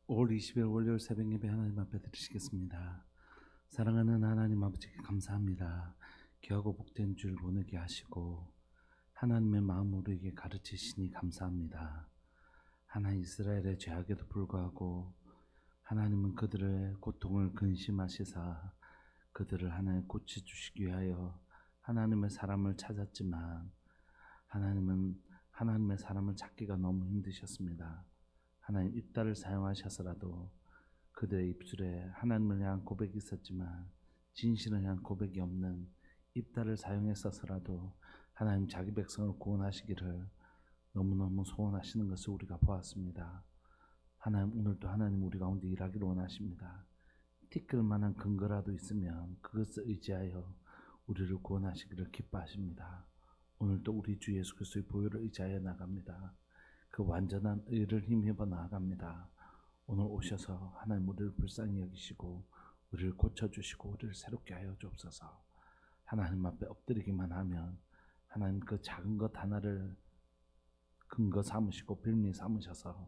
5월 20일 월요일 새벽 예배 하나님 앞에 드리시겠습니다. 사랑하는 하나님 아버지께 감사합니다. 귀하고 복된 주를 보내게 하시고 하나님의 마음을 우리에게 가르치시니 감사합니다. 하나님 이스라엘의 죄악에도 불구하고 하나님은 그들의 고통을 근심하시사 그들을 하나님 고쳐주시기 위하여 하나님의 사람을 찾았지만 하나님은 하나님의 사람을 찾기가 너무 힘드셨습니다. 하나님 입다를 사용하셔서라도 그들의 입술에 하나님을 향한 고백이 있었지만 진실을 향한 고백이 없는 입다를 사용했어서라도 하나님 자기 백성을 구원하시기를 너무너무 소원하시는 것을 우리가 보았습니다. 하나님 오늘도 하나님 우리 가운데 일하기를 원하십니다. 티끌 만한 근거라도 있으면 그것을 의지하여 우리를 구원하시기를 기뻐하십니다. 오늘도 우리 주 예수 그리스도의 보혈을 의지하여 나갑니다. 그 완전한 의를 힘입어 나아갑니다. 오늘 오셔서 하나님 우리를 불쌍히 여기시고 우리를 고쳐주시고 우리를 새롭게 하여 주옵소서. 하나님 앞에 엎드리기만 하면 하나님 그 작은 것 하나를 근거 삼으시고 빌미 삼으셔서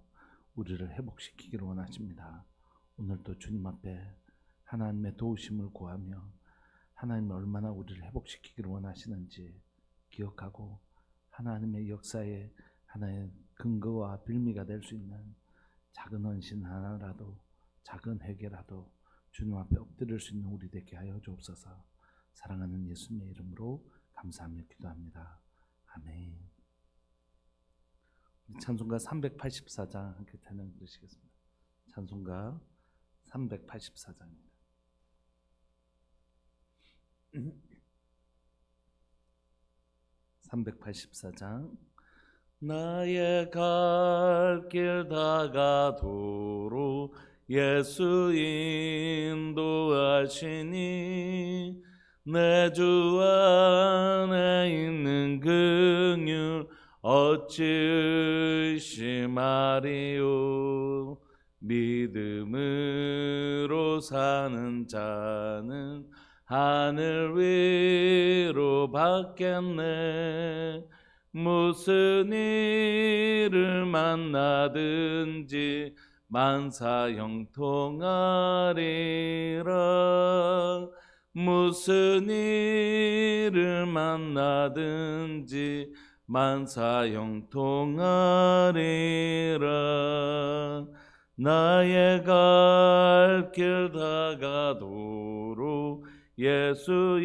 우리를 회복시키기를 원하십니다. 오늘도 주님 앞에 하나님의 도우심을 구하며 하나님이 얼마나 우리를 회복시키기를 원하시는지 기억하고 하나님의 역사에 하나의 근거와 빌미가 될 수 있는 작은 헌신 하나라도 작은 회개라도 주님 앞에 엎드릴 수 있는 우리 되게 하여 주옵소서. 사랑하는 예수님의 이름으로 감사하며 기도합니다. 아멘. 찬송가 384장 함께 찬양 드리시겠습니다. 찬송가 384장입니다. 384장. 나의 갈 길 다가도록 예수 인도하시니 내 주 안에 있는 긍휼 어찌 의심하리요. 믿음으로 사는 자는 하늘 위로 받겠네. 무슨 일을 만나든지 만사 형통하리라. 무슨 일을 만나든지 만사 형통하리라. 나의 갈 길 다가도록 예수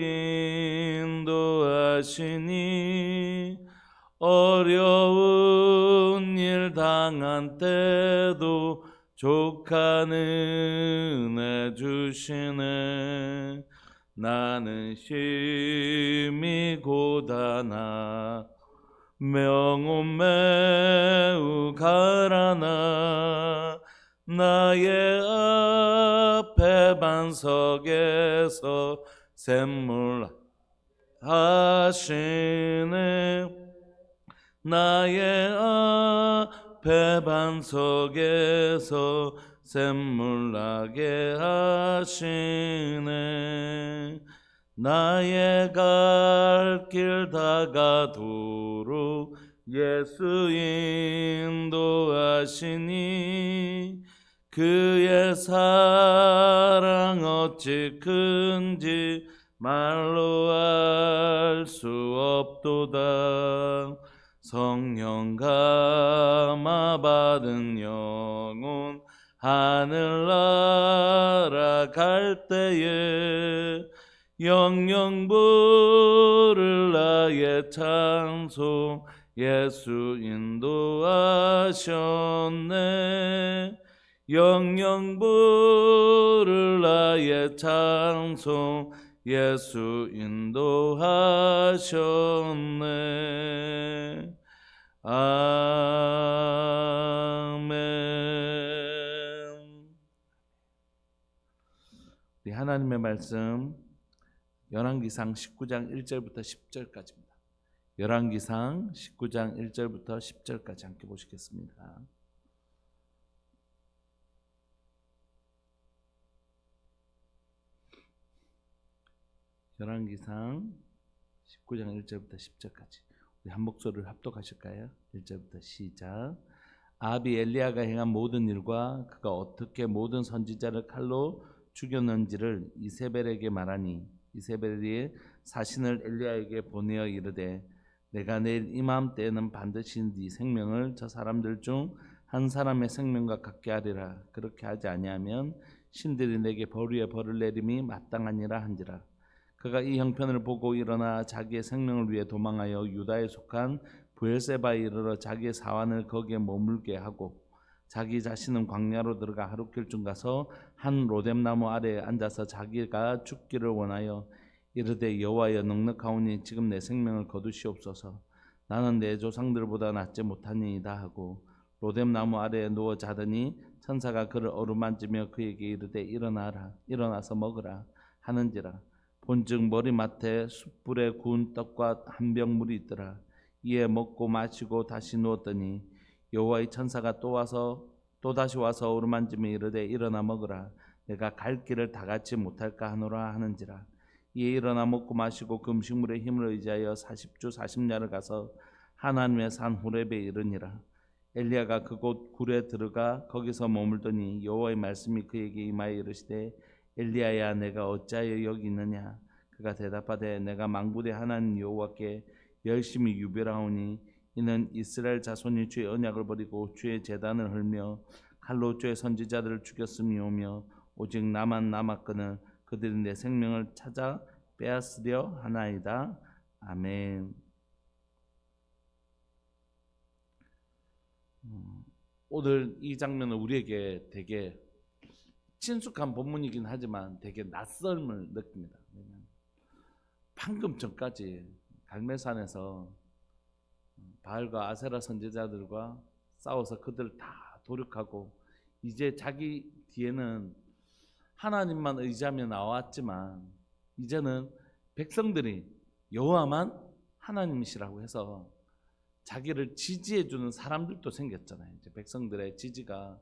인도하시니 어려운 일 당한 때도 족한 은혜 주시네. 나는 심히 고단하 명혼 매우 가라나 나의 앞에 반석에서 샘물 하시네. 나의 앞에 반석에서 샘물 나게 하시네. 나의 갈 길 다가도록 예수 인도하시니 그의 사랑 어찌 큰지 말로 알 수 없도다. 성령 감화 받은 영혼 하늘 날아갈 때에 영영 부를 나의 찬송 예수 인도하셨네. 영영 부를 나의 찬송 예수 인도하셨네. 아멘. 우리 하나님의 말씀 열왕기상 19장 1절부터 10절까지입니다. 열왕기상 19장 1절부터 10절까지 함께 보시겠습니다. 열왕기상 19장 1절부터 10절까지 우리 한 목소리를 합독하실까요? 1절부터 시작. 아합이 엘리야가 행한 모든 일과 그가 어떻게 모든 선지자를 칼로 죽였는지를 이세벨에게 말하니 이세벨이 사신을 엘리야에게 보내어 이르되 내가 내일 이맘때에는 반드시 네 생명을 저 사람들 중 한 사람의 생명과 같게 하리라. 그렇게 하지 아니하면 신들이 내게 벌 위에 벌을 내림이 마땅하니라 한지라. 그가 이 형편을 보고 일어나 자기의 생명을 위해 도망하여 유다에 속한 브엘세바에 이르러 자기의 사환을 거기에 머물게 하고 자기 자신은 광야로 들어가 하룻길쯤 가서 한 로뎀나무 아래에 앉아서 자기가 죽기를 원하여 이르되 여호와여 넉넉하오니 지금 내 생명을 거두시옵소서. 나는 내 조상들보다 낫지 못하니이다 하고 로뎀나무 아래에 누워 자더니 천사가 그를 어루만지며 그에게 이르되 일어나라 일어나서 먹으라 하는지라. 본즉 머리맡에 숯불에 구운 떡과 한 병 물이 있더라. 이에 먹고 마시고 다시 누웠더니 여호와의 천사가 또 다시 와서 어루만지며 이르되 일어나 먹으라 내가 갈 길을 다 갖지 못할까 하노라 하는지라. 이에 일어나 먹고 마시고 그 음식물의 힘을 의지하여 40주 40야를 가서 하나님의 산 호렙에 이르니라. 엘리야가 그곳 굴에 들어가 거기서 머물더니 여호와의 말씀이 그에게 임하여 이르시되 엘리야야 내가 어찌하여 여기 있느냐. 그가 대답하되 내가 만군의 하나님 여호와께 열심히 유별하오니 이는 이스라엘 자손이 주의 언약을 버리고 주의 제단을 헐며 칼로 주의 선지자들을 죽였음이오며 오직 나만 남았거늘 그들이 내 생명을 찾아 빼앗으려 하나이다. 아멘. 오늘 이 장면은 우리에게 되게 친숙한 본문이긴 하지만 되게 낯설음을 느낍니다. 방금 전까지 갈멜산에서 바알과 아세라 선지자들과 싸워서 그들을 다 도륙하고 이제 자기 뒤에는 하나님만 의지하며 나왔지만 이제는 백성들이 여호와만 하나님이시라고 해서 자기를 지지해주는 사람들도 생겼잖아요. 이제 백성들의 지지가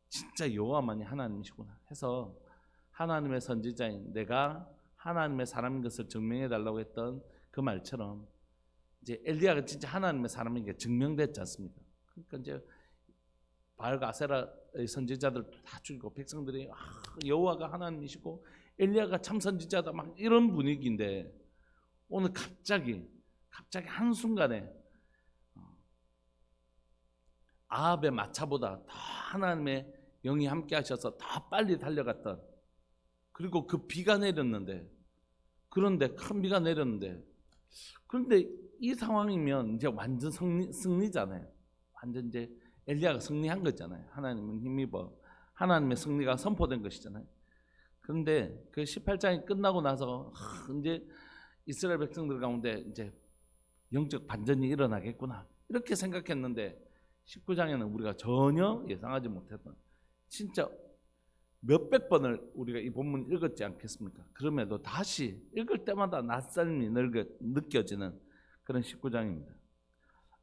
진짜 여호와만이 하나님이시구나 해서 하나님의 선지자인 내가 하나님의 사람인 것을 증명해 달라고 했던 그 말처럼 이제 엘리야가 진짜 하나님의 사람인 게 증명됐지 않습니까? 그러니까 이제 바알과 아세라의 선지자들도 다 죽이고 백성들이 여호와가 하나님이시고 엘리야가 참 선지자다 막 이런 분위기인데 오늘 갑자기 한순간에 아합의 마차보다 더 하나님의 영이 함께 하셔서 더 빨리 달려갔던 그리고 그 비가 내렸는데 그런데 큰 비가 내렸는데 그런데 이 상황이면 이제 완전 승리잖아요. 완전 이제 엘리야가 승리한 거잖아요. 하나님은 힘입어 하나님의 승리가 선포된 것이잖아요. 그런데 그 18장이 끝나고 나서 이제 이스라엘 백성들 가운데 이제 영적 반전이 일어나겠구나 이렇게 생각했는데 19장에는 우리가 전혀 예상하지 못했던 진짜 몇백 번을 우리가 이 본문 읽었지 않겠습니까? 그럼에도 다시 읽을 때마다 낯설음이 느껴지는 그런 19장입니다.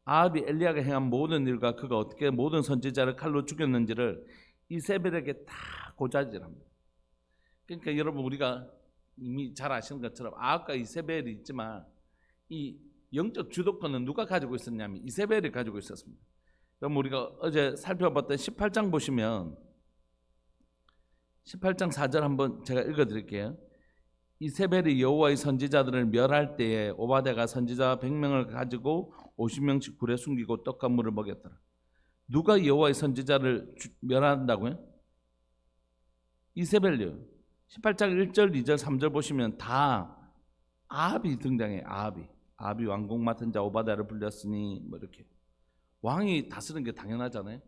아합이 엘리야가 행한 모든 일과 그가 어떻게 모든 선지자를 칼로 죽였는지를 이세벨에게 다 고자질합니다. 그러니까 여러분 우리가 이미 잘 아시는 것처럼 아합과 이세벨이 있지만 이 영적 주도권은 누가 가지고 있었냐면 이세벨이 가지고 있었습니다. 그럼 우리가 어제 살펴봤던 18장 보시면 18장 4절 한번 제가 읽어드릴게요. 이세벨이 여호와의 선지자들을 멸할 때에 오바댜가 선지자 100명을 가지고 50명씩 굴에 숨기고 떡과 물을 먹였더라. 누가 여호와의 선지자를 멸한다고요? 이세벨이요. 18장 1절, 2절, 3절 보시면 다 아합이 등장해요. 아합이 왕궁 맡은 자 오바댜를 불렸으니 뭐 이렇게 왕이 다스리는 게 당연하잖아요.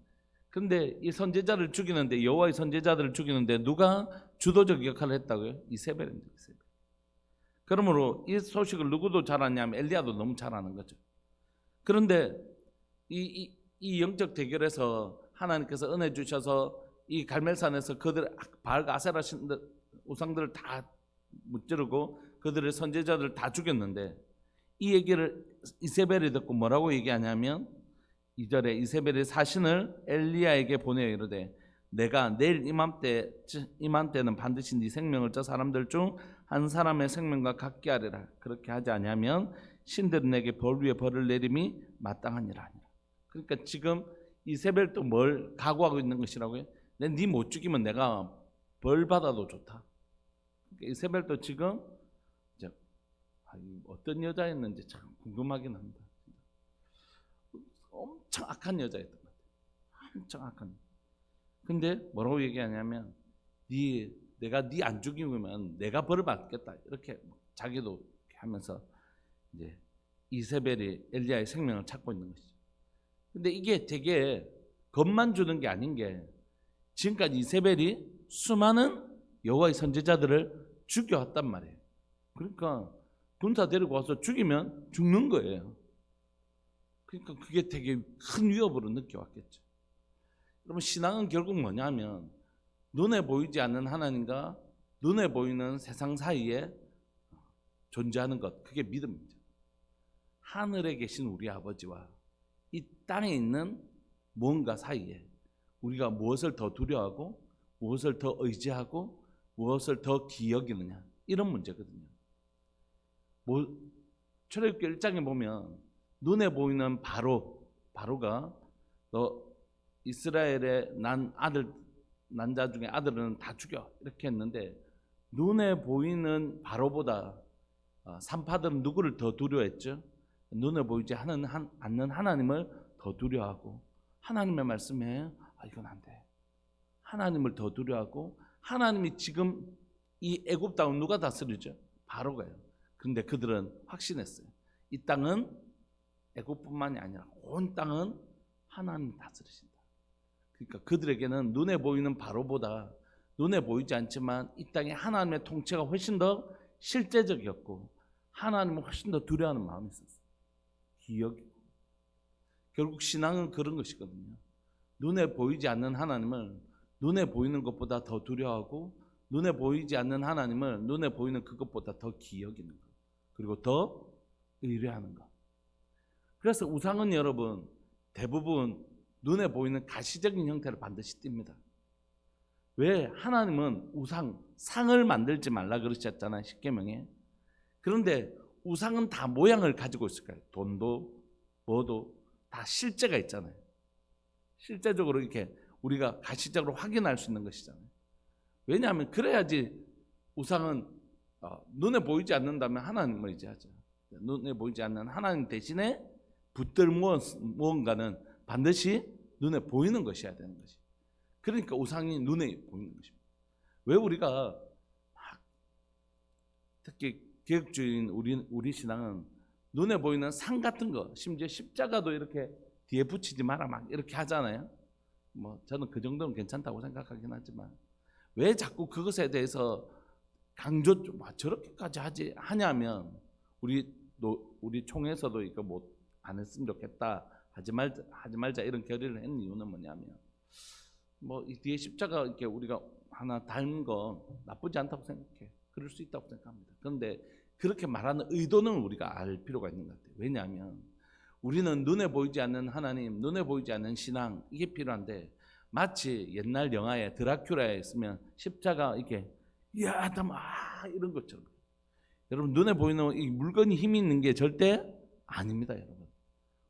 그런데 이 선지자를 죽이는데 여호와의 선지자들을 죽이는데 누가 주도적 역할을 했다고요? 이세벨입니다. 이세벨. 그러므로 이 소식을 누구도 잘 아냐면 엘리야도 너무 잘 아는 거죠. 그런데 이 영적 대결에서 하나님께서 은혜 주셔서 이 갈멜산에서 그들 바알과 아세라 우상들을 다 무찌르고 그들의 선지자들을 다 죽였는데 이 얘기를 이세벨이 듣고 뭐라고 얘기하냐면 2절에 이세벨이 사신을 엘리야에게 보내어 이르되 내가 내일 이맘때는 반드시 네 생명을 저 사람들 중 한 사람의 생명과 같게 하리라. 그렇게 하지 아니하면 신들은 내게 벌 위에 벌을 내림이 마땅하니라. 그러니까 지금 이세벨도 뭘 각오하고 있는 것이라고요? 네 못 죽이면 내가 벌 받아도 좋다. 이세벨도 지금 이제 어떤 여자였는지 참 궁금하긴 합니다. 엄청 악한 여자였던 것 같아요. 엄청 악한. 근데 뭐라고 얘기하냐면 내가 네 안 죽이면 내가 벌을 받겠다. 이렇게 자기도 이렇게 하면서 이제 이세벨이 엘리야의 생명을 찾고 있는 것이죠. 근데 이게 되게 겁만 주는 게 아닌 게 지금까지 이세벨이 수많은 여호와의 선지자들을 죽여왔단 말이에요. 그러니까 군사 데리고 와서 죽이면 죽는 거예요. 그러니까 그게 되게 큰 위협으로 느껴왔겠죠. 여러분, 신앙은 결국 뭐냐면 눈에 보이지 않는 하나님과 눈에 보이는 세상 사이에 존재하는 것, 그게 믿음입니다. 하늘에 계신 우리 아버지와 이 땅에 있는 무언가 사이에 우리가 무엇을 더 두려워하고 무엇을 더 의지하고 무엇을 더 기여기느냐, 이런 문제거든요. 출애굽기 1장에 보면 눈에 보이는 바로가 너 이스라엘의 난 자 중에 아들은 다 죽여, 이렇게 했는데 눈에 보이는 바로보다 산파들은 누구를 더 두려워했죠? 눈에 보이지 않는 하나님을 더 두려워하고, 하나님의 말씀에 이건 안 돼, 하나님을 더 두려워하고, 하나님이 지금 이 애굽 땅을 누가 다스리죠? 바로가요. 그런데 그들은 확신했어요. 이 땅은 애굽뿐만이 아니라 온 땅은 하나님이 다스리신다. 그러니까 그들에게는 눈에 보이는 바로보다 눈에 보이지 않지만 이 땅에 하나님의 통치가 훨씬 더 실제적이었고 하나님을 훨씬 더 두려워하는 마음이 있었어요. 기억이고. 결국 신앙은 그런 것이거든요. 눈에 보이지 않는 하나님을 눈에 보이는 것보다 더 두려워하고 눈에 보이지 않는 하나님을 눈에 보이는 그것보다 더 기여기는 것, 그리고 더 의뢰하는 것. 그래서 우상은 여러분 대부분 눈에 보이는 가시적인 형태를 반드시 띱니다. 왜? 하나님은 상을 만들지 말라 그러셨잖아요, 십계명에. 그런데 우상은 다 모양을 가지고 있을까요? 돈도 뭐도 다 실제가 있잖아요. 실제적으로 이렇게 우리가 가시적으로 확인할 수 있는 것이잖아요. 왜냐하면 그래야지 우상은 눈에 보이지 않는다면 하나님을 의지하죠. 눈에 보이지 않는 하나님 대신에 붙들 무언가는 반드시 눈에 보이는 것이어야 되는 것이. 그러니까 우상이 눈에 보이는 것입니다. 왜 우리가 특히 개혁주의인 우리 신앙은 눈에 보이는 상 같은 거, 심지어 십자가도 이렇게 뒤에 붙이지 마라 막 이렇게 하잖아요. 저는 그 정도는 괜찮다고 생각하긴 하지만 왜 자꾸 그것에 대해서 강조 저렇게까지 하냐면 우리 총회에서도 이거 안 했으면 좋겠다, 하지 말자 이런 결의를 한 이유는 뭐냐면 이 뒤에 십자가 이렇게 우리가 하나 닮은 거 나쁘지 않다고 생각해. 그럴 수 있다고 생각합니다. 그런데 그렇게 말하는 의도는 우리가 알 필요가 있는 것 같아요. 왜냐하면 우리는 눈에 보이지 않는 하나님, 눈에 보이지 않는 신앙, 이게 필요한데 마치 옛날 영화에 드라큘라에 있으면 십자가 이렇게 이런 것처럼 여러분 눈에 보이는 이 물건이 힘이 있는 게 절대 아닙니다. 여러분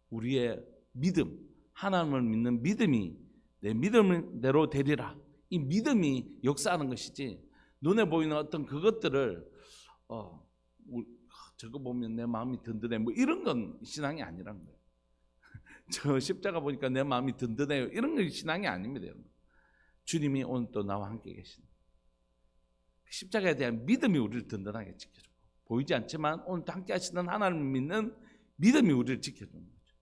우리의 믿음, 하나님을 믿는 믿음이 내 믿음대로 되리라, 이 믿음이 역사하는 것이지 눈에 보이는 어떤 그것들을 저거 보면 내 마음이 든든해 이런 건 신앙이 아니라는 거예요. 저 십자가 보니까 내 마음이 든든해요, 이런 건 신앙이 아닙니다. 여러분. 주님이 오늘 또 나와 함께 계신 십자가에 대한 믿음이 우리를 든든하게 지켜주고, 보이지 않지만 오늘도 함께 하시는 하나님을 믿는 믿음이 우리를 지켜주는 거죠.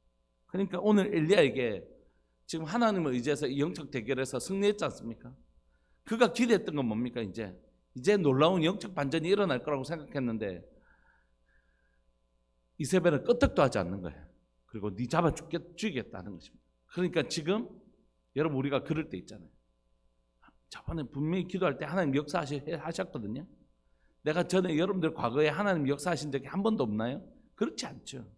그러니까 오늘 엘리야에게 지금 하나님을 의지해서 이 영적 대결에서 승리했지 않습니까? 그가 기대했던 건 뭡니까? 이제 놀라운 영적 반전이 일어날 거라고 생각했는데 이세벨은 끄떡도 하지 않는 거예요. 그리고 네 잡아 죽이겠다는 것입니다. 그러니까 지금 여러분 우리가 그럴 때 있잖아요. 저번에 분명히 기도할 때 하나님 역사하셨거든요. 내가 전에 여러분들 과거에 하나님 역사하신 적이 한 번도 없나요? 그렇지 않죠.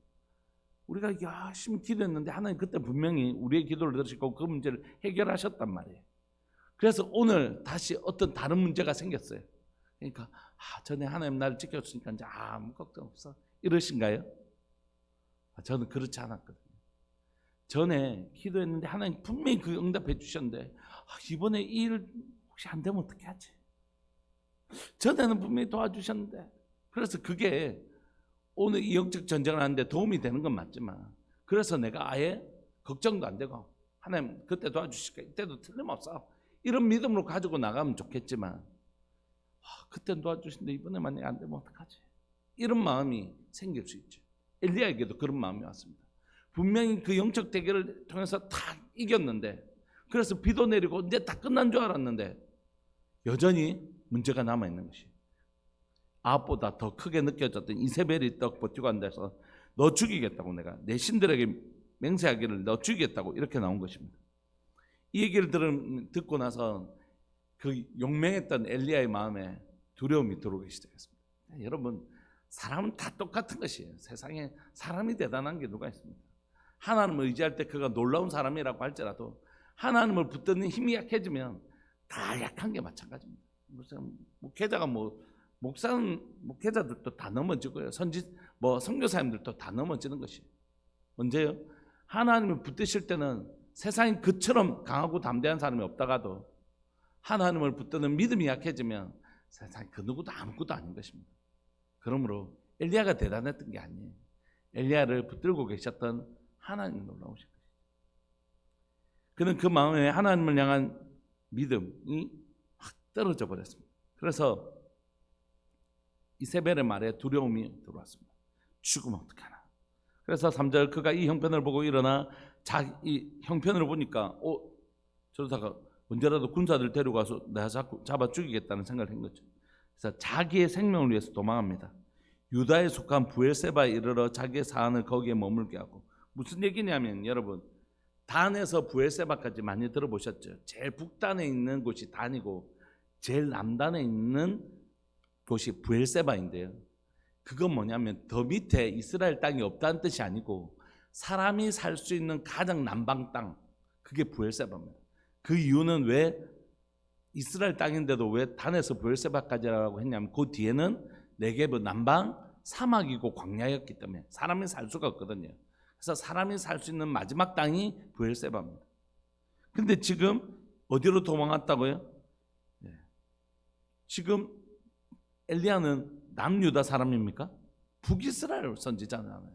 우리가 열심히 기도했는데 하나님 그때 분명히 우리의 기도를 들으시고 그 문제를 해결하셨단 말이에요. 그래서 오늘 다시 어떤 다른 문제가 생겼어요. 그러니까 전에 하나님 나를 지켜줬으니까 이제 아무 걱정 없어 이러신가요? 저는 그렇지 않았거든요. 전에 기도했는데 하나님 분명히 그 응답해 주셨는데 이번에 이 일 혹시 안 되면 어떻게 하지? 전에는 분명히 도와주셨는데. 그래서 그게 오늘 이 영적 전쟁을 하는데 도움이 되는 건 맞지만, 그래서 내가 아예 걱정도 안 되고 하나님 그때 도와주실까? 이때도 틀림없어. 이런 믿음으로 가지고 나가면 좋겠지만 그때는 도와주신데 이번에 만약에 안 되면 어떡하지? 이런 마음이 생길 수 있죠. 엘리야에게도 그런 마음이 왔습니다. 분명히 그 영적 대결을 통해서 다 이겼는데, 그래서 비도 내리고 이제 다 끝난 줄 알았는데 여전히 문제가 남아있는 것이, 아합보다 더 크게 느껴졌던 이세벨이 떡 버티고 앉아서 너 죽이겠다고, 내가 내 신들에게 맹세하기를 너 죽이겠다고 이렇게 나온 것입니다. 이 얘기를 듣고 나서 그 용맹했던 엘리야의 마음에 두려움이 들어오기 시작했습니다. 여러분, 사람은 다 똑같은 것이에요. 세상에 사람이 대단한 게 누가 있습니까? 하나님을 의지할 때 그가 놀라운 사람이라고 할지라도 하나님을 붙드는 힘이 약해지면 다 약한 게 마찬가지입니다. 무슨 목회자가 목회자들도 다 넘어지고요. 선교사님들도 다 넘어지는 것이. 언제요? 하나님을 붙드실 때는 세상에 그처럼 강하고 담대한 사람이 없다가도 하나님을 붙드는 믿음이 약해지면 세상에 그 누구도 아무것도 아닌 것입니다. 그러므로 엘리야가 대단했던 게 아니에요. 엘리야를 붙들고 계셨던 하나님이 놀라우신 것이죠. 그는 그 마음에 하나님을 향한 믿음이 확 떨어져 버렸습니다. 그래서 이세벨의 말에 두려움이 들어왔습니다. 죽으면 어떡하나. 그래서 3절, 그가 이 형편을 보고 일어나 이 형편을 보니까 저러다가 언제라도 군사들 데려가서 내가 잡아 죽이겠다는 생각을 한 거죠. 그래서 자기의 생명을 위해서 도망합니다. 유다에 속한 부엘세바에 이르러 자기의 사안을 거기에 머물게 하고. 무슨 얘기냐면, 여러분, 단에서 부엘세바까지 많이 들어보셨죠? 제일 북단에 있는 곳이 단이고 제일 남단에 있는 곳이 부엘세바인데요, 그건 뭐냐면 더 밑에 이스라엘 땅이 없다는 뜻이 아니고 사람이 살 수 있는 가장 남방 땅, 그게 부엘세바입니다. 그 이유는 왜 이스라엘 땅인데도 왜 단에서 부엘세바까지라고 했냐면, 그 뒤에는 네게브 남방 사막이고 광야였기 때문에 사람이 살 수가 없거든요. 그래서 사람이 살 수 있는 마지막 땅이 부엘세바입니다. 근데 지금 어디로 도망갔다고요? 지금 엘리야는 남유다 사람입니까? 북이스라엘 선지자잖아요.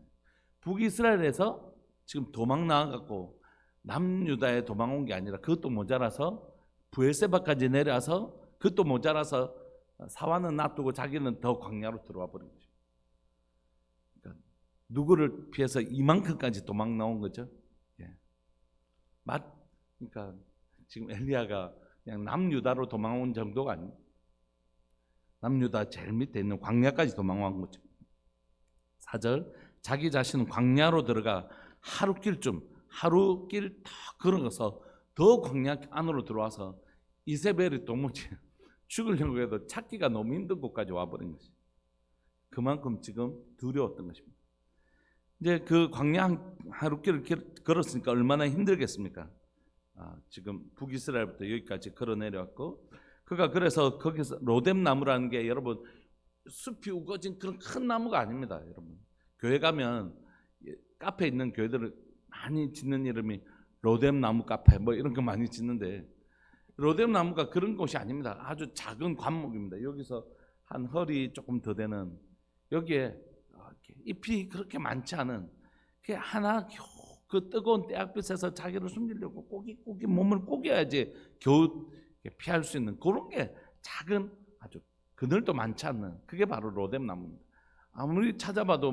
북이스라엘에서 지금 도망 나와갖고 남유다에 도망 온 게 아니라 그것도 모자라서 부엘세바까지 내려와서 그것도 모자라서 사환은 놔두고 자기는 더 광야로 들어와 버린 거죠. 그러니까 누구를 피해서 이만큼까지 도망 나온 거죠. 그러니까 지금 엘리야가 그냥 남유다로 도망온 정도가 아닙니다. 남유다 제일 밑에 있는 광야까지 도망온 거죠. 4절, 자기 자신은 광야로 들어가 하루길 더 걸어가서 더 광야 안으로 들어와서 이세벨이 도무지 죽으려고 해도 찾기가 너무 힘든 곳까지 와버린 것이. 그만큼 지금 두려웠던 것입니다. 이제 그 광야 하루길을 걸었으니까 얼마나 힘들겠습니까? 지금 북이스라엘부터 여기까지 걸어 내려왔고, 그가 그래서 거기서 로뎀 나무라는 게, 여러분, 숲이 우거진 그런 큰 나무가 아닙니다. 여러분, 교회 가면 카페에 있는 교회들을 많이 짓는 이름이 로뎀 나무 카페 뭐 이런 거 많이 짓는데, 로뎀 나무가 그런 곳이 아닙니다. 아주 작은 관목입니다. 여기서 한 허리 조금 더 되는, 여기에 잎이 그렇게 많지 않은, 그 하나 겨우 그 뜨거운 때약빛에서 자기를 숨기려고 꼬깃꼬깃 몸을 꼬겨야지 겨우 피할 수 있는 그런 게 작은, 아주 그늘도 많지 않는, 그게 바로 로뎀 나무입니다. 아무리 찾아봐도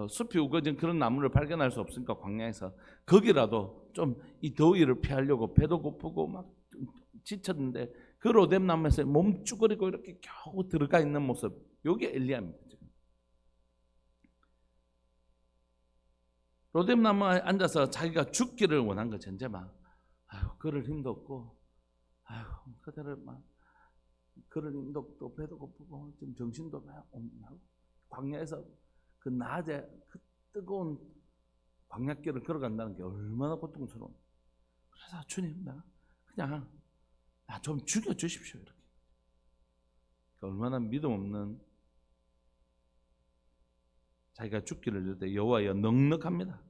숲이 우거진 그런 나무를 발견할 수 없으니까 광야에서 거기라도 좀 이 더위를 피하려고 배도 고프고 막 지쳤는데 그 로뎀 나무에서 몸 쭈그리고 이렇게 겨우 들어가 있는 모습, 이게 엘리야입니다. 지금 로뎀 나무에 앉아서 자기가 죽기를 원한 거죠. 이제 막 걸을 힘도 없고, 그대를 막 걸을 힘도 없고 배도 고프고 지금 정신도 없고, 광야에서 그 낮에 그 뜨거운 광야길을 걸어간다는 게 얼마나 고통스러운. 그래서 주님, 그냥 나 좀 죽여주십시오, 이렇게. 얼마나 믿음 없는, 자기가 죽기를 때 여호와여 넉넉합니다.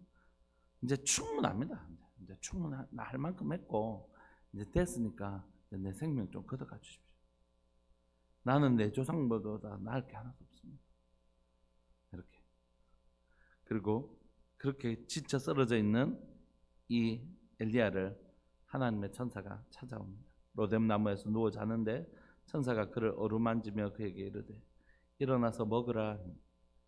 이제 충분합니다. 이제 충분할 만큼 했고 이제 됐으니까 이제 내 생명 좀 걷어가 주십시오. 나는 내 조상보다 나을 게 하나도 없습니다. 이렇게. 그리고 그렇게 지쳐 쓰러져 있는 이 엘리야를 하나님의 천사가 찾아옵니다. 로뎀 나무에서 누워 자는데 천사가 그를 어루만지며 그에게 이르되 일어나서 먹으라.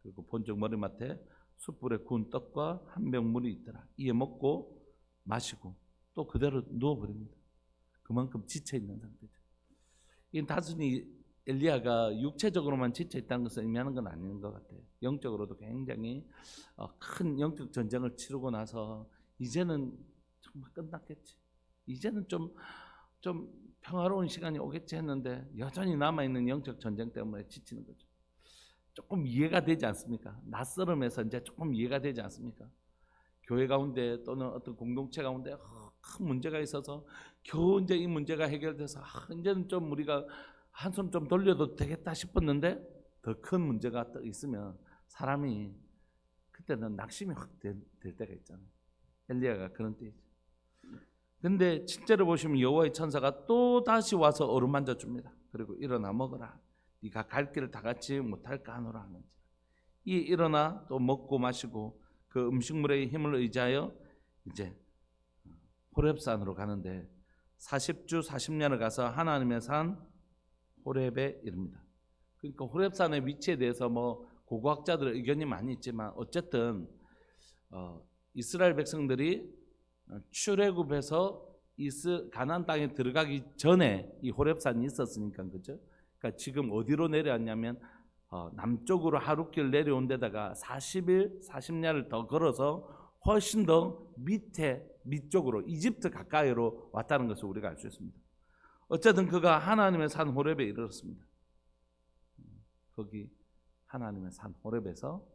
그리고 본적 머리맡에 숯불에 구운 떡과 한 병 물이 있더라. 이에 먹고 마시고 또 그대로 누워버립니다. 그만큼 지쳐 있는 상태죠. 이 단순히 엘리야가 육체적으로만 지쳐 있다는 것을 의미하는 건 아닌 것 같아요. 영적으로도 굉장히 큰 영적 전쟁을 치르고 나서 이제는 정말 끝났겠지. 이제는 좀 평화로운 시간이 오겠지 했는데 여전히 남아있는 영적 전쟁 때문에 지치는 거죠. 조금 이해가 되지 않습니까? 낯설음에서 이제 조금 이해가 되지 않습니까? 교회 가운데 또는 어떤 공동체 가운데 큰 문제가 있어서 겨우 이제 이 문제가 해결돼서 이제는 좀 우리가 한숨 좀 돌려도 되겠다 싶었는데 더 큰 문제가 또 있으면 사람이 그때는 낙심이 확 될 때가 있잖아요. 엘리야가 그런 때이죠. 근데 7절을 보시면 여호와의 천사가 또 다시 와서 어루만져 줍니다. 그리고 일어나 먹어라. 네가 갈 길을 다 같이 못할까 하노라 하는지. 이 일어나 또 먹고 마시고 그 음식물의 힘을 의지하여 이제 호렙산으로 가는데 40주 40년을 가서 하나님의 산 호렙에 이릅니다. 그러니까 호렙산의 위치에 대해서 뭐 고고학자들의 의견이 많이 있지만 어쨌든 이스라엘 백성들이 출애굽해서 가나안 땅에 들어가기 전에 이 호렙산이 있었으니까 그죠? 그러니까 지금 어디로 내려왔냐면 남쪽으로 하룻길 내려온 데다가 40일 40년을 더 걸어서 훨씬 더 밑쪽으로 이집트 가까이로 왔다는 것을 우리가 알 수 있습니다. 어쨌든 그가 하나님의 산 호렙에 이르렀습니다. 거기 하나님의 산 호렙에서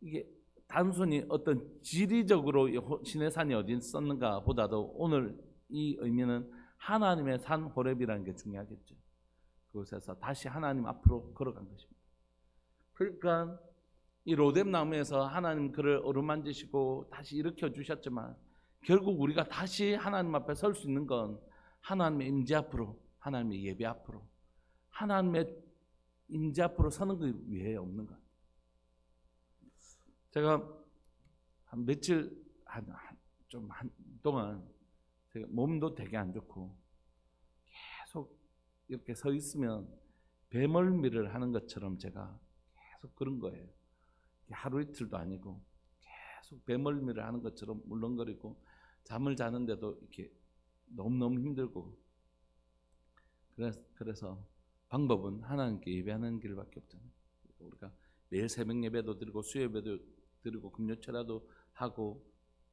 이게 단순히 어떤 지리적으로 신의 산이 어디 있었는가 보다도 오늘 이 의미는 하나님의 산 호렙이라는 게 중요하겠죠. 그곳에서 다시 하나님 앞으로 걸어간 것입니다. 그러니까 이 로뎀 나무에서 하나님 그를 어루만지시고 다시 일으켜 주셨지만 결국 우리가 다시 하나님 앞에 설 수 있는 건 하나님의 임재 앞으로, 하나님의 예배 앞으로, 하나님의 임재 앞으로 서는 것 외에 없는 것. 제가 한 며칠 동안 제가 몸도 되게 안 좋고 계속 이렇게 서 있으면 배멀미를 하는 것처럼 제가 계속 그런 거예요. 하루 이틀도 아니고 계속 배멀미를 하는 것처럼 물렁거리고 잠을 자는데도 이렇게 너무너무 힘들고 그래서 방법은 하나님께 예배하는 길밖에 없잖아요. 우리가 매일 새벽 예배도 드리고 수요예배도 드리고 금요철야도 하고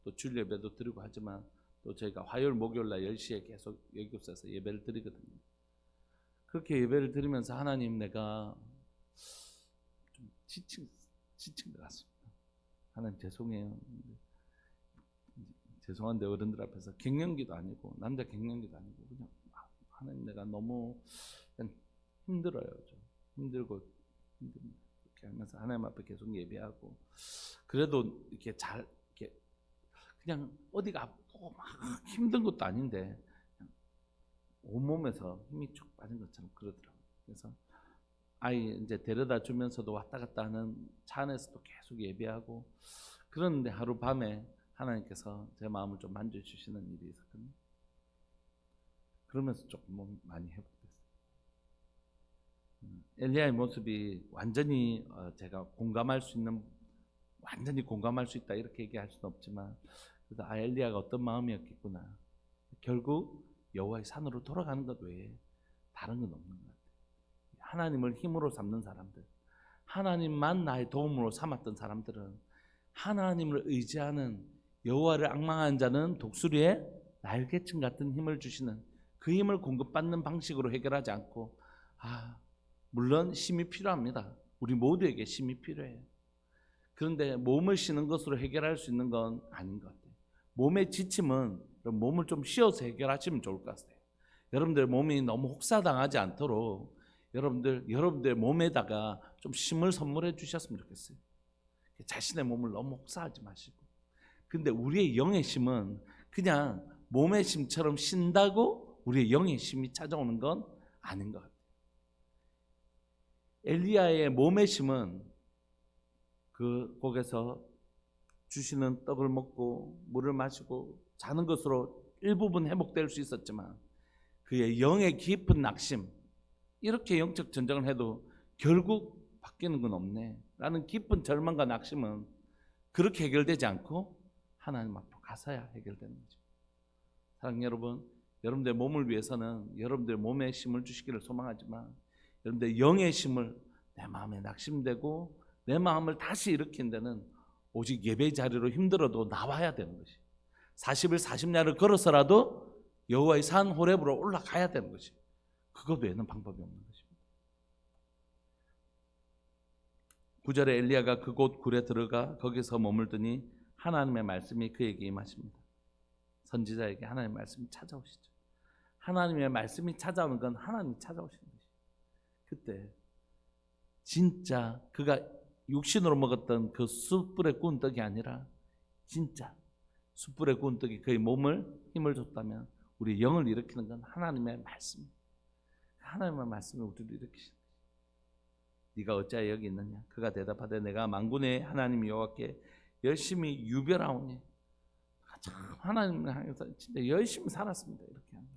또 주일 예배도 드리고 하지만 또 저희가 화요일 목요일 날 10시에 계속 여기 교회에서 예배를 드리거든요. 그렇게 예배를 드리면서 하나님 내가 좀 지친 것 같습니다. 하나님 죄송해요. 죄송한데 어른들 앞에서 갱년기도 아니고 남자 갱년기도 아니고 그냥 하나님 내가 너무 그냥 힘들어요. 좀 힘들고 힘듭니다. 이렇게 하면서 하나님 앞에 계속 예배하고 그래도 이렇게 그냥 어디가 아프고 막 힘든 것도 아닌데 온몸에서 힘이 쭉 빠진 것처럼 그러더라고요. 그래서 아이 이제 데려다 주면서도 왔다 갔다 하는 차 안에서도 계속 예배하고 그러는데 하루 밤에 하나님께서 제 마음을 좀 만져주시는 일이 있었거든요. 그러면서 조금 많이 회복됐어요. 엘리야의 모습이 완전히 제가 완전히 공감할 수 있다 이렇게 얘기할 수는 없지만 그래서 엘리야가 어떤 마음이었겠구나. 결국 여호와의 산으로 돌아가는 것 외에 다른 건 없는 것 같아요. 하나님을 힘으로 삼는 사람들, 하나님만 나의 도움으로 삼았던 사람들은 하나님을 의지하는 여호와를 앙망하는 자는 독수리의 날개층 같은 힘을 주시는 그 힘을 공급받는 방식으로 해결하지 않고 물론 힘이 필요합니다. 우리 모두에게 힘이 필요해요. 그런데 몸을 쉬는 것으로 해결할 수 있는 건 아닌 것 같아요. 몸의 지침은 몸을 좀 쉬어서 해결하시면 좋을 것 같아요. 여러분들 몸이 너무 혹사당하지 않도록 여러분들 몸에다가 좀 힘을 선물해 주셨으면 좋겠어요. 자신의 몸을 너무 혹사하지 마시고 근데 우리의 영의 힘은 그냥 몸의 힘처럼 쉰다고 우리의 영의 힘이 찾아오는 건 아닌 것 같아요. 엘리야의 몸의 힘은 그 곡에서 주시는 떡을 먹고 물을 마시고 자는 것으로 일부분 회복될 수 있었지만 그의 영의 깊은 낙심, 이렇게 영적 전쟁을 해도 결국 바뀌는 건 없네 라는 깊은 절망과 낙심은 그렇게 해결되지 않고 하나님 앞으로 가서야 해결되는 거죠. 사랑하는 여러분, 여러분들의 몸을 위해서는 여러분들의 몸에 힘을 주시기를 소망하지만 여러분들의 영의 힘을 내 마음에 낙심되고 내 마음을 다시 일으킨 데는 오직 예배 자리로 힘들어도 나와야 되는 것이, 40일 40야를 걸어서라도 여호와의 산 호렙으로 올라가야 되는 것이, 그것 외에는 방법이 없는 것입니다. 9절에 엘리야가 그곳 굴에 들어가 거기서 머물더니 하나님의 말씀이 그에게 임하십니다. 선지자에게 하나님의 말씀이 찾아오시죠. 하나님의 말씀이 찾아오는 건 하나님이 찾아오시는 것이죠. 그때 진짜 그가 육신으로 먹었던 그 숯불에 구운 떡이 아니라 진짜 숯불에 구운 떡이 그의 몸을 힘을 줬다면 우리 영을 일으키는 건 하나님의 말씀. 하나님의 말씀이 우리를 일으키시는 거예요. 네가 어찌하여 여기 있느냐? 그가 대답하되 내가 만군의 하나님 여호와께 열심히 유별하오니. 참 하나님을 향해서 진짜 열심히 살았습니다. 이렇게 합니다.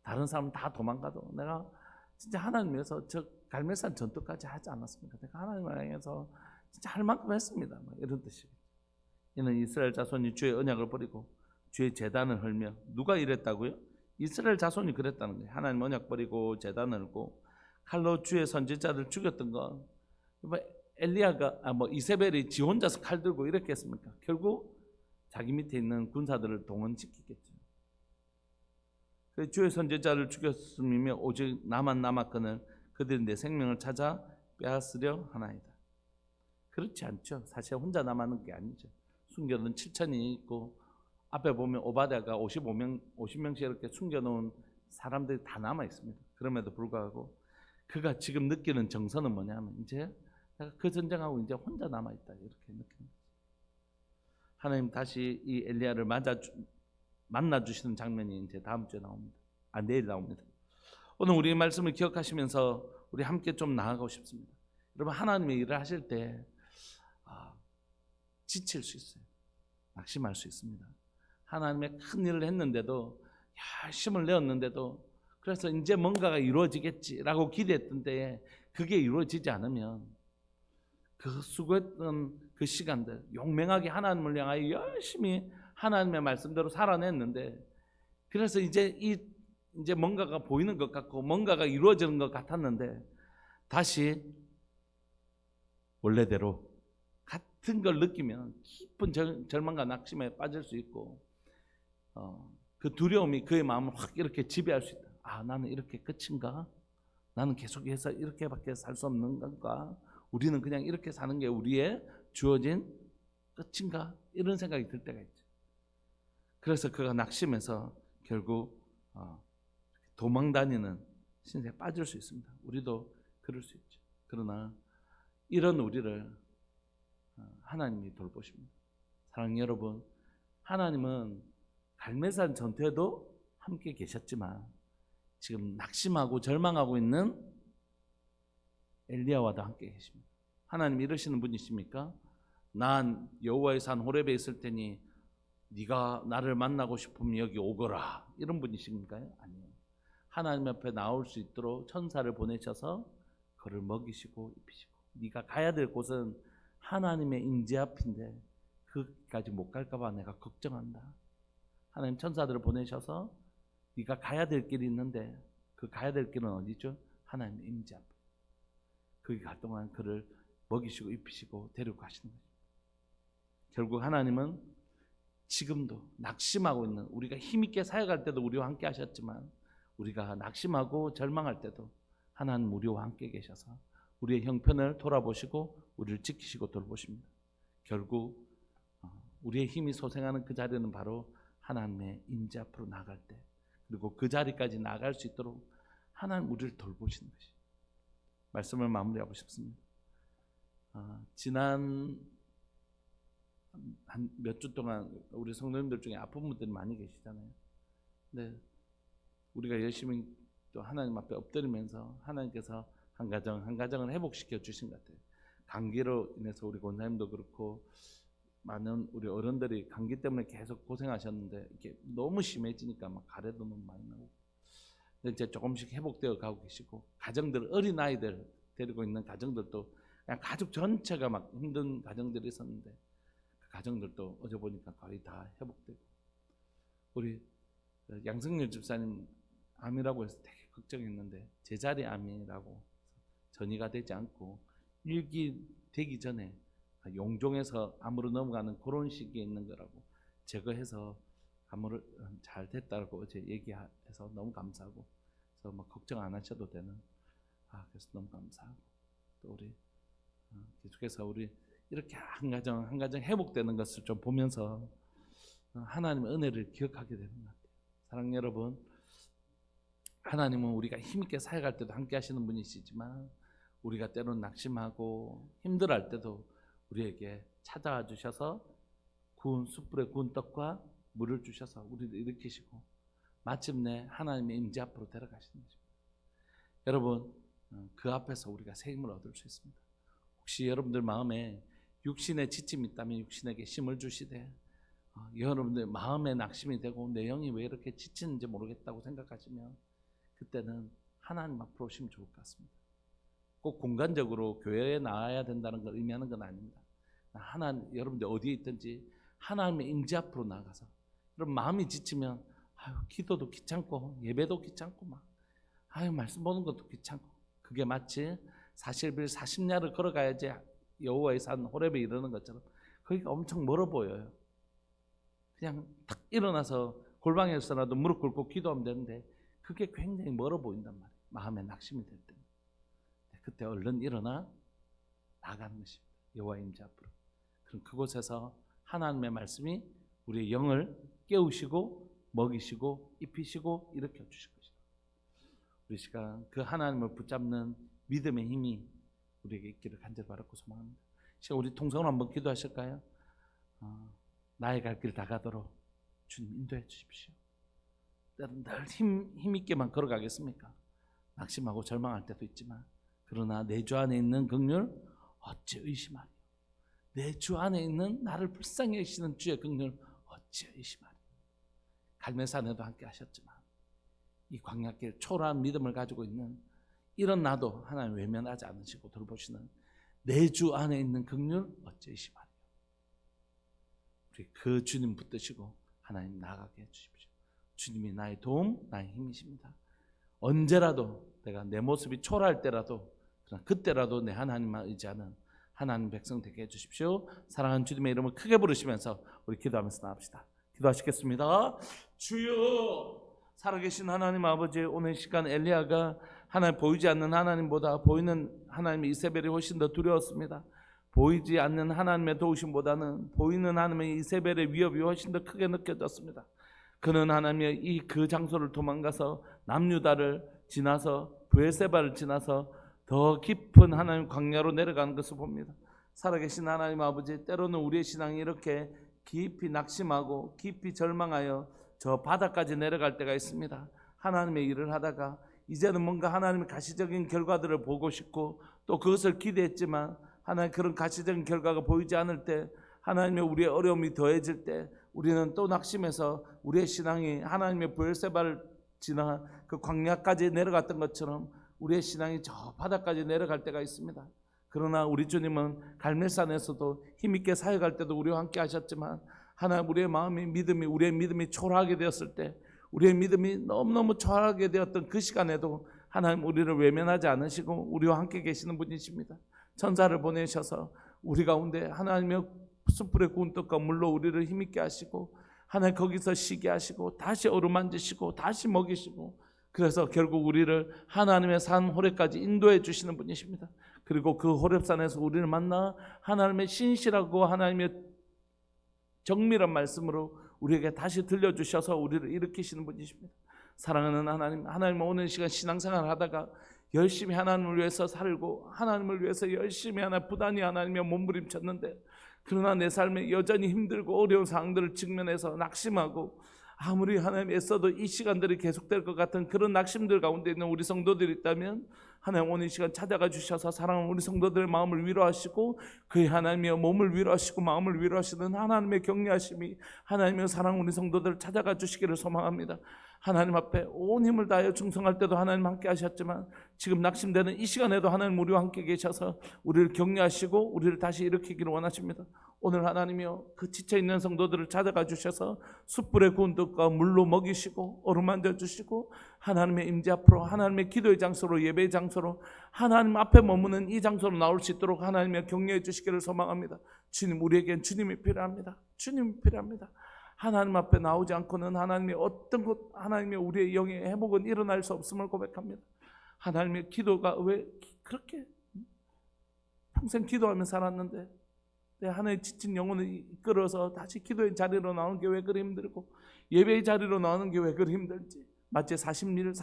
다른 사람은 다 도망가도 내가 진짜 하나님 위해서 저 갈멜산 전투까지 하지 않았습니까? 내가 하나님을 향해서 진짜 할 만큼 했습니다. 이런 뜻이에요. 이는 이스라엘 자손이 주의 언약을 버리고 주의 제단을 헐며. 누가 이랬다고요? 이스라엘 자손이 그랬다는 거예요. 하나님 언약 버리고 제단을 헐고 칼로 주의 선지자를 죽였던 건 엘리야가 이세벨이 지 혼자서 칼 들고 이렇게 했습니까? 결국 자기 밑에 있는 군사들을 동원시키겠죠. 주의 선지자를 죽였음이며 오직 나만 남았거늘 그들이 내 생명을 찾아 빼앗으려 하나이다. 그렇지 않죠. 사실 혼자 남았는 게 아니죠. 숨겨둔 7천이 있고 앞에 보면 오바댜가 50명씩 이렇게 숨겨놓은 사람들이 다 남아 있습니다. 그럼에도 불구하고 그가 지금 느끼는 정서는 뭐냐면 이제 내가 그 전쟁하고 이제 혼자 남아 있다 이렇게 느끼는 거죠. 하나님 다시 이 엘리야를 만나 주시는 장면이 이제 다음 주에 나옵니다. 내일 나옵니다. 오늘 우리 말씀을 기억하시면서 우리 함께 좀 나아가고 싶습니다. 여러분, 하나님의 일을 하실 때 지칠 수 있어요. 낙심할 수 있습니다. 하나님의 큰 일을 했는데도, 열심을 내었는데도, 그래서 이제 뭔가가 이루어지겠지라고 기대했던 때에 그게 이루어지지 않으면 그 수고했던 그 시간들, 용맹하게 하나님을 향하여 열심히 하나님의 말씀대로 살아냈는데, 그래서 이제 뭔가가 보이는 것 같고 뭔가가 이루어지는 것 같았는데 다시 원래대로 같은 걸 느끼면 깊은 절망과 낙심에 빠질 수 있고, 그 두려움이 그의 마음을 확 이렇게 지배할 수 있다. 나는 이렇게 끝인가? 나는 계속해서 이렇게밖에 살 수 없는 건가? 우리는 그냥 이렇게 사는 게 우리의 주어진 끝인가? 이런 생각이 들 때가 있죠. 그래서 그가 낙심해서 결국 도망다니는 신세에 빠질 수 있습니다. 우리도 그럴 수 있죠. 그러나 이런 우리를 하나님이 돌보십니다. 사랑하는 여러분, 하나님은 갈멜산 전투에도 함께 계셨지만 지금 낙심하고 절망하고 있는 엘리야와도 함께 계십니다. 하나님 이러시는 분이십니까? 난 여호와의 산 호렙에 있을 테니 네가 나를 만나고 싶으면 여기 오거라, 이런 분이십니까요? 아니요. 하나님 앞에 나올 수 있도록 천사를 보내셔서 그를 먹이시고 입히시고, 네가 가야 될 곳은 하나님의 임재 앞인데 그까지 못 갈까 봐 내가 걱정한다. 하나님 천사들을 보내셔서 네가 가야 될 길이 있는데 그 가야 될 길은 어디죠? 하나님의 임재 앞. 거기 갈 동안 그를 먹이시고 입히시고 데리고 가시는 거죠. 결국 하나님은 지금도 낙심하고 있는, 우리가 힘있게 사역할 때도 우리와 함께 하셨지만 우리가 낙심하고 절망할 때도 하나님 우리와 함께 계셔서 우리의 형편을 돌아보시고 우리를 지키시고 돌보십니다. 결국 우리의 힘이 소생하는 그 자리는 바로 하나님의 임재 앞으로 나갈 때, 그리고 그 자리까지 나갈 수 있도록 하나님 우리를 돌보시는 것이. 말씀을 마무리하고 싶습니다. 지난 한 몇 주 동안 우리 성도님들 중에 아픈 분들이 많이 계시잖아요. 근데 우리가 열심히 또 하나님 앞에 엎드리면서 하나님께서 한 가정을 회복시켜 주신 것 같아요. 감기로 인해서 우리 권사님도 그렇고 많은 우리 어른들이 감기 때문에 계속 고생하셨는데 이게 너무 심해지니까 막 가래도 너무 많이 나고, 근데 이제 조금씩 회복되어 가고 계시고, 가정들 어린 아이들 데리고 있는 가정들도 그냥 가족 전체가 막 힘든 가정들이 있었는데 그 가정들도 어제 보니까 거의 다 회복되고, 우리 양승률 집사님 암이라고 해서 되게 걱정했는데 제자리 암이라고 전이가 되지 않고 1기 되기 전에 용종에서 암으로 넘어가는 그런 시기에 있는 거라고 제거해서 암으로 잘 됐다고 어제 얘기해서 너무 감사하고, 그래서 뭐 걱정 안 하셔도 되는, 그래서 너무 감사하고, 또 우리 계속해서 우리 이렇게 한 가정 한 가정 회복되는 것을 좀 보면서 하나님의 은혜를 기억하게 되는 것 같아요. 사랑하는 여러분, 하나님은 우리가 힘있게 살아갈 때도 함께 하시는 분이시지만 우리가 때로는 낙심하고 힘들어할 때도 우리에게 찾아와 주셔서 구운 숯불에 구운 떡과 물을 주셔서 우리를 일으키시고 마침내 하나님의 임재 앞으로 데려가시는 것입니다. 여러분, 그 앞에서 우리가 새 힘을 얻을 수 있습니다. 혹시 여러분들 마음에 육신의 지침이 있다면 육신에게 힘을 주시되, 여러분들 마음에 낙심이 되고 내 영이 왜 이렇게 지치는지 모르겠다고 생각하시면 그때는 하나님 앞으로 오시면 좋을 것 같습니다. 꼭 공간적으로 교회에 나와야 된다는 걸 의미하는 건 아닙니다. 여러분들 어디에 있든지 하나님의 임재 앞으로 나가서, 여러분 마음이 지치면 기도도 귀찮고 예배도 귀찮고 말씀 보는 것도 귀찮고, 그게 마치 40일 40야를 걸어가야지 여호와의 산 호렙에 이르는 것처럼 거기가 엄청 멀어 보여요. 그냥 딱 일어나서 골방에서라도 무릎 꿇고 기도하면 되는데 그게 굉장히 멀어 보인단 말이에요. 마음에 낙심이 될 때. 그때 얼른 일어나 나가는 것입니다. 여호와의 임재 앞으로. 그럼 그곳에서 하나님의 말씀이 우리의 영을 깨우시고 먹이시고 입히시고 일으켜 주실 것이다. 우리 시간 그 하나님을 붙잡는 믿음의 힘이 우리에게 있기를 간절히 바라고 소망합니다. 시간 우리 통성으로 한번 기도하실까요? 나의 갈 길 다 가도록 주님 인도해 주십시오. 때로는 늘 힘있게만 걸어가겠습니까? 낙심하고 절망할 때도 있지만, 그러나 내 주 안에 있는 긍휼 어찌 의심하리요? 내 주 안에 있는 나를 불쌍히 여기시는 주의 긍휼 어찌 의심하리요? 갈멜산에도 함께 하셨지만 이 광야길 초라한 믿음을 가지고 있는 이런 나도 하나님 외면하지 않으시고 돌보시는 내 주 안에 있는 긍휼 어찌 의심하리요? 우리 그 주님 붙드시고 하나님 나가게 해주십시오. 주님이 나의 도움, 나의 힘이십니다. 언제라도 내가 내 모습이 초라할 때라도, 그러나 그때라도 내 하나님만 의지하는 하나님 백성 되게 해주십시오. 사랑하는 주님의 이름을 크게 부르시면서 우리 기도하면서 나갑시다. 기도하시겠습니다. 주여, 살아계신 하나님 아버지, 오늘 시간 엘리야가 하나님 보이지 않는 하나님보다 보이는 하나님의 이세벨이 훨씬 더 두려웠습니다. 보이지 않는 하나님의 도우심보다는 보이는 하나님의 이세벨의 위협이 훨씬 더 크게 느껴졌습니다. 그는 하나님의 그 장소를 도망가서 남유다를 지나서 브엘세바를 지나서 더 깊은 하나님 광야로 내려가는 것을 봅니다. 살아계신 하나님 아버지, 때로는 우리의 신앙이 이렇게 깊이 낙심하고 깊이 절망하여 저 바다까지 내려갈 때가 있습니다. 하나님의 일을 하다가 이제는 뭔가 하나님의 가시적인 결과들을 보고 싶고 또 그것을 기대했지만 하나님 그런 가시적인 결과가 보이지 않을 때, 하나님의 우리의 어려움이 더해질 때 우리는 또 낙심해서 우리의 신앙이 하나님의 브엘세바를 지나 그 광야까지 내려갔던 것처럼 우리의 신앙이 저 바다까지 내려갈 때가 있습니다. 그러나 우리 주님은 갈멜산에서도 힘있게 사역할 때도 우리와 함께 하셨지만, 하나님 우리의 마음이 우리의 믿음이 초라하게 되었을 때, 우리의 믿음이 너무너무 초라하게 되었던 그 시간에도 하나님 우리를 외면하지 않으시고 우리와 함께 계시는 분이십니다. 천사를 보내셔서 우리 가운데 하나님의 숯불에 구운 떡과 물로 우리를 힘있게 하시고, 하나님 거기서 쉬게 하시고 다시 어루만지시고 다시 먹이시고, 그래서 결국 우리를 하나님의 산 호렙까지 인도해 주시는 분이십니다. 그리고 그 호렙산에서 우리를 만나 하나님의 신실하고 하나님의 정밀한 말씀으로 우리에게 다시 들려주셔서 우리를 일으키시는 분이십니다. 사랑하는 하나님 오늘 시간 신앙생활 하다가 열심히 하나님을 위해서 살고 하나님을 위해서 열심히 부단히 하나님의 몸부림쳤는데 그러나 내 삶에 여전히 힘들고 어려운 상황들을 직면해서 낙심하고 아무리 하나님 애써도 이 시간들이 계속될 것 같은 그런 낙심들 가운데 있는 우리 성도들이 있다면 하나님 오늘 이 시간 찾아가 주셔서 사랑하는 우리 성도들의 마음을 위로하시고 그의 하나님의 몸을 위로하시고 마음을 위로하시는 하나님의 격려하심이 하나님의 사랑하는 우리 성도들을 찾아가 주시기를 소망합니다. 하나님 앞에 온 힘을 다하여 충성할 때도 하나님 함께 하셨지만 지금 낙심되는 이 시간에도 하나님 우리와 함께 계셔서 우리를 격려하시고 우리를 다시 일으키기를 원하십니다. 오늘 하나님이여 그 지쳐있는 성도들을 찾아가 주셔서 숯불의 구운 떡과 물로 먹이시고 어루만져 주시고 하나님의 임재 앞으로 하나님의 기도의 장소로 예배의 장소로 하나님 앞에 머무는 이 장소로 나올 수 있도록 하나님의 격려해 주시기를 소망합니다. 주님, 우리에겐 주님이 필요합니다. 주님이 필요합니다. 하나님 앞에 나오지 않고는 하나님의 어떤 것, 하나님의 우리의 영의 회복은 일어날 수 없음을 고백합니다. 하나님의 기도가 왜 그렇게 평생 기도하며 살았는데 내 하나의 지친 영혼을 이끌어서 다시 기도의 자리로 나오는 게 왜 그리 힘들고 예배의 자리로 나오는 게 왜 그리 힘들지? 마치 40주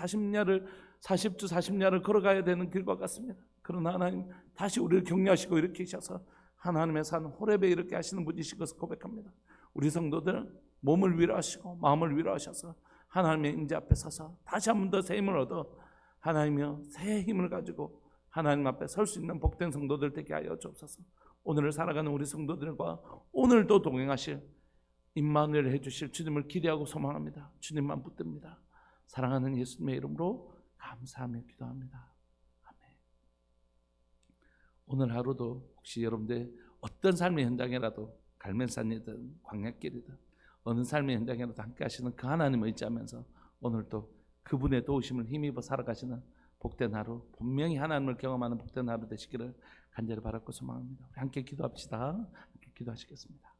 걸어가야 되는 길과 같습니다. 그러나 하나님 다시 우리를 격려하시고 일으키셔서 하나님의 산 호렙에 이렇게 하시는 분이신 것을 고백합니다. 우리 성도들은 몸을 위로하시고 마음을 위로하셔서 하나님의 임재 앞에 서서 다시 한 번 더 새 힘을 얻어 하나님이여 새 힘을 가지고 하나님 앞에 설 수 있는 복된 성도들 되게 하여 주옵소서. 오늘을 살아가는 우리 성도들과 오늘도 동행하실 임마누엘 해주실 주님을 기대하고 소망합니다. 주님만 붙듭니다. 사랑하는 예수님의 이름으로 감사하며 기도합니다. 아멘. 오늘 하루도 혹시 여러분들 어떤 삶의 현장이라도 갈멜산이든 광야길이든 어느 삶의 현장이라도 함께 하시는 그 하나님을 의지하면서 오늘도 그분의 도우심을 힘입어 살아가시는 복된 하루, 분명히 하나님을 경험하는 복된 하루 되시기를 간절히 바라고 소망합니다. 우리 함께 기도합시다. 함께 기도하시겠습니다.